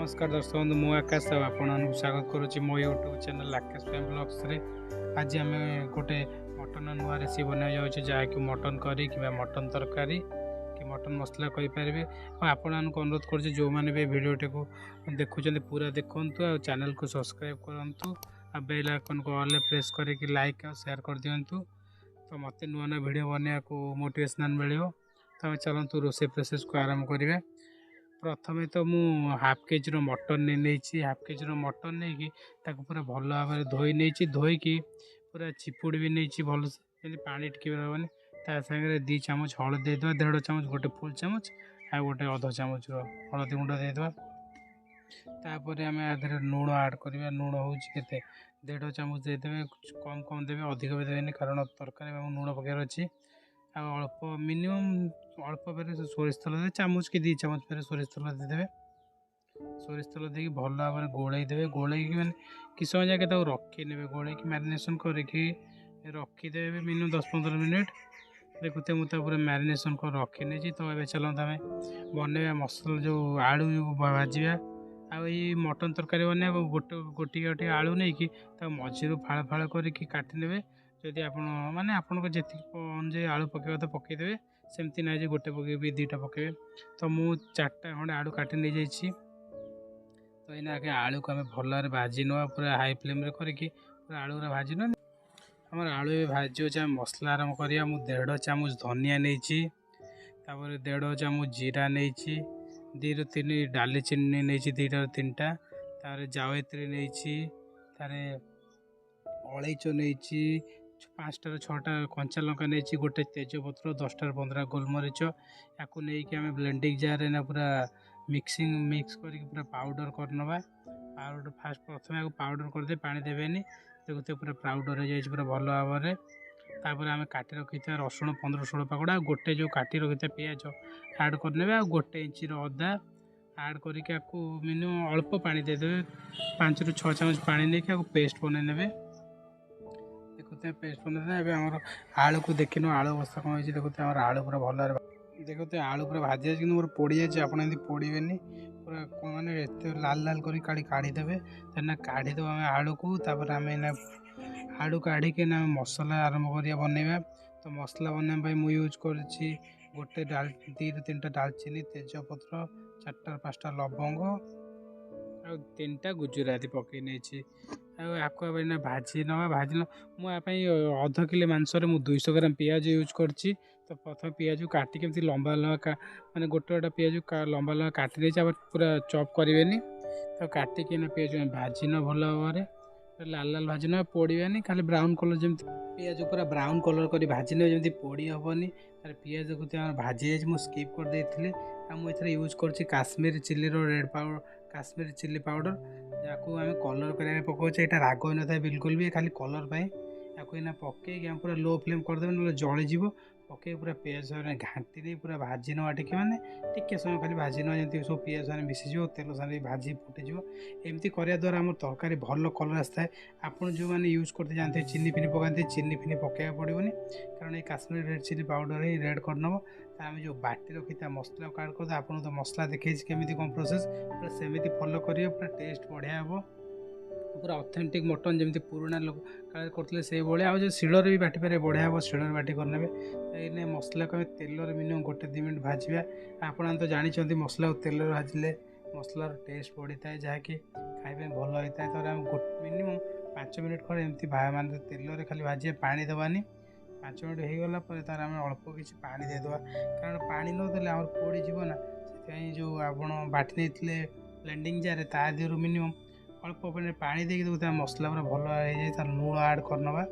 नमस्कार दर्शक बंधु मु आकाश साहू आपको स्वागत करुच्ची मो यूट्यूब चैनल आकाश प्राइम ब्लॉग्स रे। आज आम गोटे मटन नुआ रेसिपी बना जाऊँ जहाँकि मटन करी कि मटन तरकारी कि मटन मसला करेंगे। आपण अनुरोध कर जो मैंने भी भिडियोटी को देखुं पूरा देखु आ चैनल को सब्सक्राइब करूँ आ बेल आइकन को ऑल प्रेस करके लाइक और शेयर कर दिंतु तो मत नुआ नुआ भिडियो बनने को मोटिवेशनल मिले। तो चलतु रोसे प्रोसेस को आरंभ करेंगे। प्रथमे तो मु हाफ केजी मटन नहीं हाफ केजी मटन नहीं कि पूरा भल भाव धोई नहीं धोईकी पूरा चिपुड़ी भी नहीं भल जमी पानी टिके रही ता सागर 2 चामच हलदी देदेवा 1.5 चामच गोटे फुल चामच आ गोटे अध चामच हलदी गुंड देदेवा। तापर आम आधे लुण आड करवा लुण हूँ के 1.5 चामच देदेवे कम कम देवे अधिक भी देवेनि कारण तरकारी लुण पकार अच्छी अल्प मिनिमम अल्प पे सोरिष तेल दे चामच कि 2 चामच पे सोरिष तेल देदेवे। सोरिष तेल देकी भल भाव में गोलई देवे गोलई मैंने कि समय जाके रखी ने गोलई मैरिनेशन करके रखीदे मिनिमम 10-15 मिनट देखते मुझे पूरा मैरिनेशन कर रखी नहीं। तो ये चलता आम बनवा मसला जो आलू भाजा आई मटन तरकारी बना गोटे गोटे गोटे आलू नहीं कि मझी फाड़ फाड़ करके काटी ने जदि आप माने आपको जी अनुजाई आलू पकेवा तो पकईदेवे सेमती ना गोटे पकेबी 2टा पकेबे। तो मु 4टा खंडे आलू काटी नहीं जाइए। तो ये आगे आलू को आम भल भाजी नवा पूरा हाई फ्लेम करके पूरा आलू भाजी ना आम आलू भाजी हो मसला आरम्भ करा। मु 1.5 चामच धनिया नहीं 1.5 चामच जीरा नहीं 2-3 डाली चीनी नहीं 2-3टा तार जावित्री नहीं तार अलैच नहीं 5-6टा कंचा लंका नहीं गोटे तेजपत्र 10-15 गोलमरीच या आम ब्लेंडिंग जार ना पूरा मिक्स करके पूरा पाउडर करनवा। पाउडर फास्ट प्रथम पाउडर करदे पानी देवेनि देखते पूरा पाउडर हो जाए पूरा भल भाव में। तापर आम काटी रखी था रसुण 15-16 पाकड़ा गोटे जो काटी रखी था पियाज ऐड करने आ 1 इंच अदा ऐड करके मिनिमम अल्प पानी देदेवे 5-6 चामच पानी नहीं पेस्ट बनने देखते पेस्ट बनने आम आलू को देखिन आलू अवस्था कौन हो देखते आलू पूरा भल देखते आलू पूरा भाजी कि मोर पोड़ी जाए आप पोड़े पूरा मैंने लाल लाल कर काढ़ीदेवे ना काढ़ीदेव आम आलू को तापर आम आलू काढ़ी मसला आरंभ करिया बनवा। तो मसला बनवाई मुझे यूज कर गोटे 2-3टा डालचीनी तेजपत्र 4-5टा लवंग आ 3टा गुजराती पकई नहीं आपको भाजी ना भाजी मुझे अध किलो मांसर मु 200 ग्राम पियाज यूज करची। तो प्रथम पियाज काटिक लंबा लंबा माने गोटे गोटे पियाज लंबा लंबा काटी नहीं पूरा चॉप करेनि तो काटिक पियाज भाजी न भल भाव में लाल लाल भाजी ना पोड़ानी खाली ब्राउन कलर जमी पियाज पूरा ब्राउन कलर कर भाजी ने जमी पोड़ी हेनी तार पियाज को भाजी जाए मुझे स्किप कर देती मुझे यूज कर Kashmir chilli red powder Kashmir chilli powder या आम कलर करने पकाचे यहाँ राग ही न था बिल्कुल भी खाली कलर या पकईक आम पूरा लो फ्लेम करदे ना जलीज पकई पूरा पियाज घाटी नहीं पूरा भाजी नवा टिके मैंने टिके समय खाली भाजी नवा जमी सब पियाज सारे मिसीज तेल सारे भाजी फुटीज एमती करने द्वारा आम तरकारी भल कलर आए। आप जो मैंने यूज करते जानते चीनी फिनी पकाते चीनी फिनी पकड़ा पड़ोनी कारण ये काश्मीर रेड चिली पाउडर ही रेड करनब। तो आम जो बाटी रखी था मसला को ऐड कर आपको तो मसला देखी केमी कौन प्रोसेस पूरा सेमती फॉलो करिए पूरा टेस्ट बढ़िया हे पूरा ऑथेंटिक मटन जमी पुराना लोक काले करते से भाई आज शिଳରେ भी बाटी पारे बढ़िया हे शिଳରେ बाटी करने ये मसला को तेल मिनिमम 1-2 मिनट भाजवा। आपन तो जानते मसला तेल भाजिले मसलार टेस्ट बढ़ी था जहाँकि खाइबा भल होता है। तो आम मिनिमम 5 मिनट खड़े एमती मानते तेल खाली भाजिए पानी देवानी 5 मिनट हो गला तार आम अल्प किसी पानी देदेवा कारण पानी नदेले आम पोड़ी जीवना से जो आप बाटी नहीं ब्लेंडिंग जार ता देहर मिनिमम अल्प पानी देकी देखते मसला पूरा भल हो जाए तार लुण आड करनवा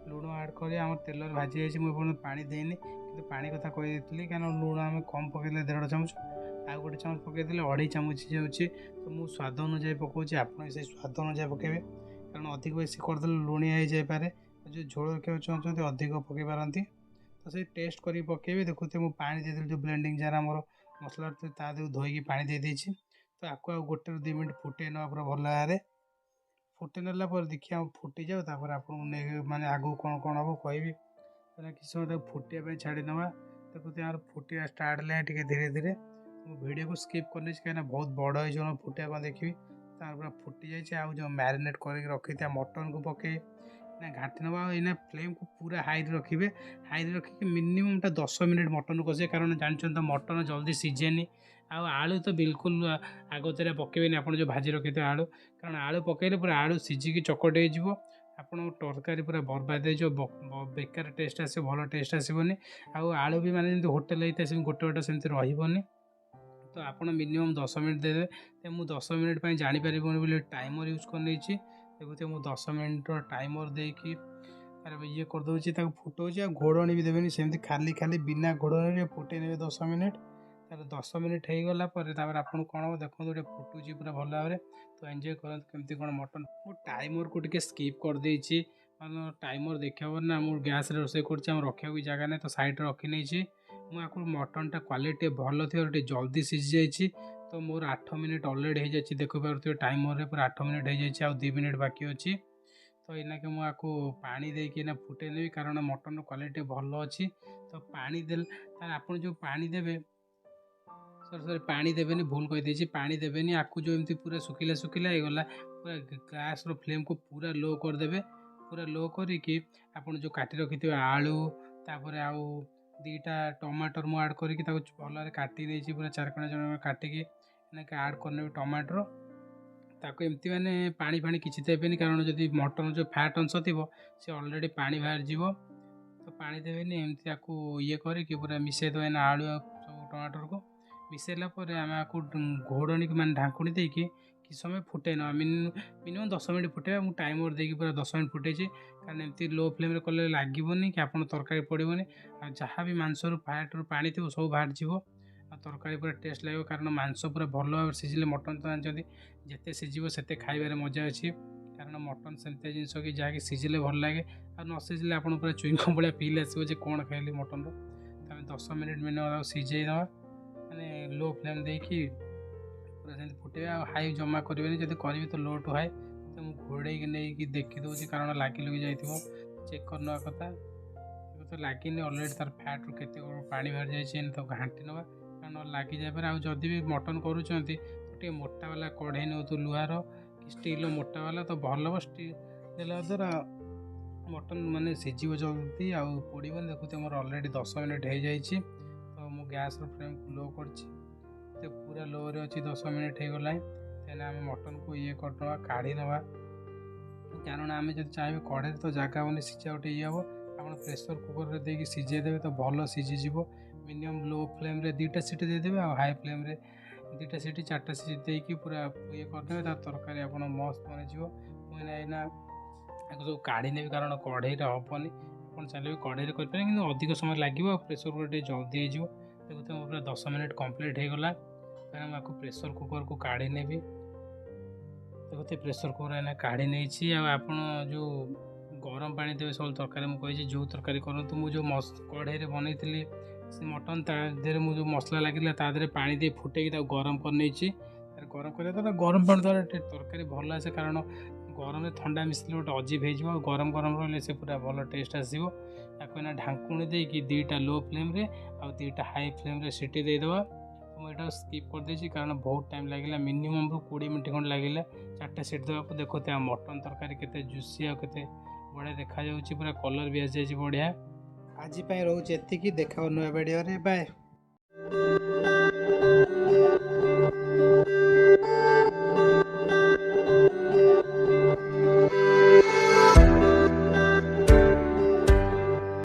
लुण आड कर आम तेल भाजी जाइए मुझे पानी देनी कि पानी कथा कही कारण लुण आम कम पकईदे 1.5 चामच आ 1 चामच पकईदे 2.5 चामच जाऊँगी। तो मुझे स्वाद अनुजाई पकाऊँगी आप स्वाद अनुजाई पकेबे कारण अधिक बेसी करदे लुणिया हो जापे जो झोल रखा चाहते अधिक पकई पारती। तो से टेस्ट कर पकेबे देखते मुझे पानी देदेली जो ब्लेंडिंग जार आमर मसला ता धोईकी पानी दे देछि। तो आपको 1-2 मिनट फुटे ना पूरा भल भाव में फुटे नाला देखिए फुटी जाओ तापर आप माने आगू कौन कौन हम कहि किसी समय फुटापी छाड़ी नवा देखते फुटा स्टार्ट है धीरे धीरे वीडियो को स्किप करनी कहीं बहुत बड़ हो फुटे आप देखिए पूरा फुटी जाए जो मैरिनेट करके रखी था मटन को पकई ना घाटी नवा एना फ्लेम को पूरा हाई रखिए हाई रखिक मिनिममटा 10 मिनिट मटन कषे कारण जानते तो मटन जल्दी सीझेनि आलू तो बिल्कुल आगतरे पकेबेनि आप जो भाजी रखी थे आलू कारण आलू पकड़े पूरा आलू सीझिकी चकटे हो आपन तरकारी पूरा बर्बाद हो बेकार टेस्ट आस भल टेस्ट आसबनी आलू भी माने होटेल होता है गोटे गोटे सेमती रही तो आपड़ मिनिमम 10 मिनिट देवे तो मुझे 10 मिनिट पर जापर बोली टाइमर यूज कर देखते मुझे 10 मिनिट टाइमर देकी ये करदे फुटाऊँ आ घोड़णी भी देवेनि सेमती खाली खाली बिना घोड़णी फुटे ने 10 मिनिट तार 10 मिनिट हो गलापर आपन कौन हम देखो गोटे फुटुची पूरा भल भाव में तो एंजॉय कर केमती कौन मटन टाइमर को टिके स्किप कर देछि टाइमर देखा ना मुझे गैस रोसे कर रखा भी जगह नहीं तो साइड रखी नहीं मुझे मटनटा क्वालिटी भल थी जल्दी सीझी जाइए तो मोर 8 मिनिट अलरेडी हो जाए देखिपे टाइमर पूरा 8 मिनिट हो जाए 2 मिनिट बाकी अच्छी तो इना के मुझे पानी देकी फुटे नेबी कारण मटन क्वालिटी भल अच्छी तो पानी दे आप जो पानी देवे सॉरी पानी देवेनि भूल कही पानी देवेनि आपको जो एमती पूरा सुखिला सुखिला हो गला पूरा गैस रो फ्लेम को पूरा लो करदेवे पूरा लो करके आपन जो काटी रखी थे आलू तापर आउ 2टा टमाटर मु ऐड करके भल काटी देछि पूरा 4 जन काटिकी ऐड करने टमाटर ताको एमती माने पानी फाणी किसी देवेनि कारण जदि मटन जो फैट अंश थी सी अलरेडी पानी बाहर जीव तो पानी देवेनि एमती आपको ये करके पूरा मिसई देवे ना आलू सब टमाटर को मिसेला आम आपको घोड़नी मान ढाकुणी देकी कि समय फुटे ना मिनिमम 10 मिनिट फुटे मुझे टाइमर देकी पूरा 10 मिनिट फुटे कारण एमती लो फ्लेम कले लगे कि आप तरकारी पड़ोनी जहाँ भी मांसर फैट रू पानी थी सब बाहर जीव तरकारी पूरा टेस्ट लगे कारण मांस पूरा भल भाव सीझिले मटन तो जानते जिते सीझे से खाइबार मजा अच्छी कारण मटन सेमती जिनस कि जहाँकि सीझिले भल लगे आ न सीझिले आप पूरा चुईंगम भाया फील आसो कौन खाइली मटन तो 10 मिनिट मिनिमम सीझे दवा माने लो फ्लेम देकी पूरा सेमती फुटे हाई जमा करेंगे जब करी तो लो टू हाई तो मुझे घोड़े नहीं देखी दूसरी कारण लगी लगी जाइए चेक करना कथा तो लगे अलरेडी तार फैट रू केते पानी बाहर जाए तो घाटी नवा कारण लगी जाए आदि भी मटन करुँच मोटा वाला कढ़ई नौ तो लुहार कि स्टील मोटा वाला तो भल हम स्टील देला द्वारा मटन माने सीझ जल्दी आउ पोड़बन देखते मोर अलरेडी 10 मिनिट हो जाए तो मु गैस फ्लेम को लो कर पूरा लो रे अच्छी 10 मिनिट हो गला आम मटन को ये करना काढ़ी नवा कारण आम जब चाहिए कढ़े तो जगह होनी सीझा गोटे ये हम आप प्रेसर कुकर देकी सीझे देवे तो भल सीझीज मिनिमम लो फ्लेम रे 2टा सीटी देदेवे आ हाई फ्लेम रे 2टा सीटी 4टा सीटी देकी पूरा ये करदे तरकारी आप मस्त बन मुझे सब काढ़ी ने कारण कढ़ई हेनी आप चाहिए कढ़ई करें कि अधिक समय लगे प्रेसर कुकर जल्दी हो देखते पूरा 10 मिनिट कंप्लीट हो गला आपको प्रेसर कुकर को काढ़ी ने देखते प्रेसर कुकर काढ़ी नहीं आप जो गरम पानी देवे सब तरकारी मुझे जो तरकारी करूँ मुझे कढ़ई बनई से मटन तादेह मुझे मसला लगे तादेह पानी दे फुटे गरम कर नहीं गरम कर गरम पानी द्वारा तरकारी भल आसे कारण गरम में ठंडा मिसले गोटे अजीब हो गरम गरम रही से पूरा भल टेस्ट आसो या ढाकुणी देकी 2टा लो फ्लेम रे आ 2टा हाई फ्लेम रे सीटी देदेवा तो मुझे स्किप कर देछि कारण बहुत टाइम लगे मिनिमम 20 मिनट खंड लगे 4टा सीट देवाक देखते मटन तरकारी केते जुसी और केते बढ़िया देखा जाउछि पूरा कलर भी आसी जाइछि बढ़िया आज रोचे देखा नुआ वीडियो रे बाय।